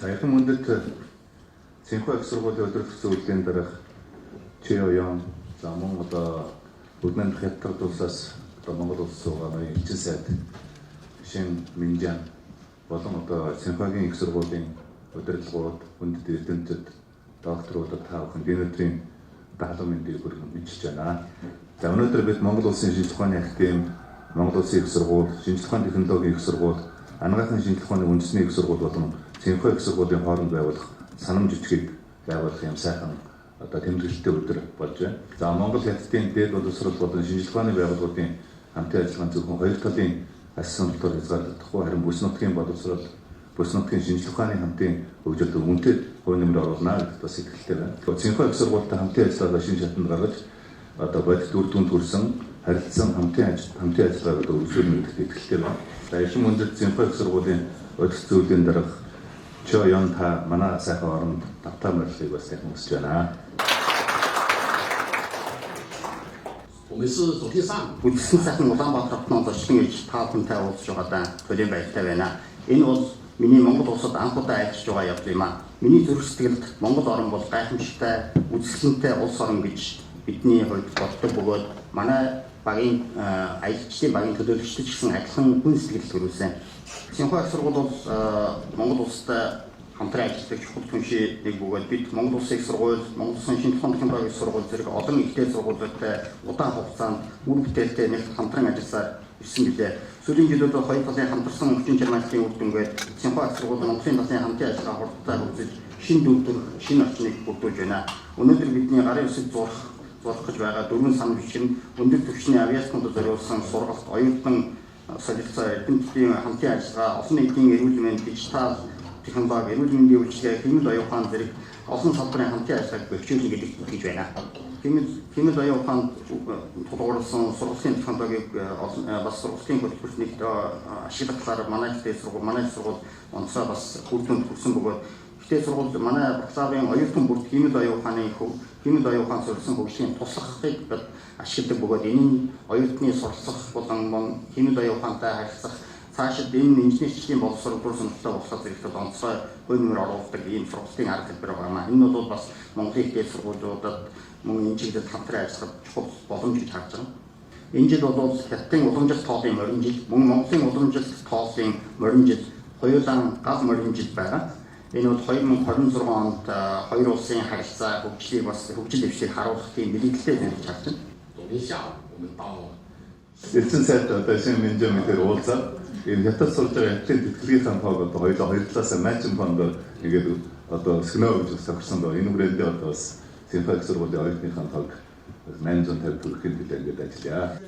Саяхан мөндөд Цэнхүү их сургуулийн өдрөлт зөвлөлийн дараах Чиоён за мөн одоо Бүгднэн хятад улсаас одоо Монгол улс суугаа ноён элчин сайд Шин Минжан болон одоо Цэнхүүгийн их сургуулийн удирдлагууд хүндэт эрдэмтэд докторуудад та бүхэнд энэ өдрийн халуун мэндийг хүргэж байна. За өнөөдөр бид Монгол улсын шинжлэх ухааны академи, Монгол улсын их сургууль, шинжлэх ухааны технологийн их сургууль, анагаахын шинжлэх ухааны үндэсний их сургууль болон Цэнхүү их сургуулийн хооронд байгуулах санам жижигийг байгуулах юм сайхан одоо тэмдэглэлтэй өдөр болж байна. За Монгол хятадын дээд боловсрол болон шинжлэх ухааны байгууллагуудын хамтын ажиллагааны зөвхөн хоёр талын ас сонголтоор хязгаарлагдахгүй харин бүс нутгийн боловсрол, бүс нутгийн шинжлэх ухааны хамтын хөгжилд үнэтэй хувь нэмэр оруулна гэдэгт бас итгэлтэй байна. Цэнхүү их сургуультай хамтын ажиллагаа шинж чатанд гаргаж одоо бодит үр дүнд хүрсэн харилцсан хамтын ажиллагааг одоо үргэлжлүүлнэ гэдэгт итгэлтэй байна. За ишин мөндөд Цэнхүү их сургуулийн удирдах зөвлөлийн дараах Чиоён та манай сайхан оронд тавтаа морилыг бас сайхан хүсэж байна. 我们是昨天上午 Үдсэн сайхан Улаанбаатар хотын зочлон иж та бүхэнтэй уулзж байгаадаа түлийн баяртай байна. Энэ бол миний Монгол улсад анх удаа ажиллаж байгаа явдал юм аа. Миний зүрх сэтгэлд Монгол орн бол гайхамшигтай, үзэсгэлэнтэй улс орн гэж бидний хувьд боддог бөгөөд манай багийн аялалчдын багийн төлөөлөгчд гэсэн адилхан хүн сэтгэл төрүүлсэн. Цэнхүү их сургууль бол Монгол улстай хамтран ажилладаг чухал түншийн нэг бөгөөд бид Монгол улсын их сургууль, Монгол улсын шинжлэх ухааны технологийн сургууль зэрэг олон ихтэй сургуулиудтай удаан хугацаанд үр бүтээлтэй нэг хамтран ажилласаар ирсэн билээ. Сүүлийн жилүүд хоёр талын хамтарсан хүчин чармайлтын үр дүнгээд Цэнхүү их сургууль Монголын талын хамтын ажиллагаа хурдтай хөгжиж шинэ дүрдүр, шинэ орчныг бүрдүүлж байна. Өнөөдөр бидний гарын үсэг зурх гэж байгаа дөрвөн сан бичгэн өндөр түвшний авиацид зориулсан сургалт, оюутан солилцоо, эрдэмтдийн хамтын ажиллагаа, олон нийтийн эрүүл мэнд, дижитал технологи, эрүүл мэндийн үйлчилгээ, хэмнэл оюун ухаан зэрэг олон салбарын хамтын ажиллагааг бэхжүүлнэ гэдэгт итгэж байна. Хэмнэл оюун ухаанд тулгуурласан сургалтын технологиг бас сургалтын хөтөлбөрт ашиглахаар манай сургууль онцгой бас үр дүнд хүрсэн бөгөөд ихтэй сургууль манай бакалаврын оюутан бүрд хэмнэл оюун ухаан сурсан хөгжлийн туслахыг ашигладаг бөгөөд энэ нь оюутны суралцах болон хэмнэл оюун ухаантай харилцах цаашид энэ инженерчлийн боловсрол бүр сонирхолтой болох зэрэгт онцгой хувь нэмэр оруулдаг ийм сургалтын арга хэлбэр байна. Энэ бол бас Монголын ихтэй сургуулиудад мөн энэ чиглэлд хамтран ажиллах чухал боломж гэж харж байна. Энэ жил бол хятадын уламжлалт тоолын морин жил, мөн Монголын уламжлалт тоолын морин жил, хоёулаа гал морин жил байгаа. Энэ бол 2026 онд хоёр улсын харилцаа хөгжлийг бас хөгжил дэвшийг харуулах тийм бэлгэлтэй зүйл гэж харж байна. 昨天下午我们到 Элчин сайд одоо Шин Минжан мэдээр уулзаад энэ хятад сурж байгаа хятадын тэтгэлийн фонд одоо хоёр талаас матчин фонд ингээд одоо скноо гэж тохирсон доо энэ хүрээндээ одоо бас Цэнхүү их сургуулийн оюутны хамт 850 төгрөгийн төлөө ингээд ажиллая.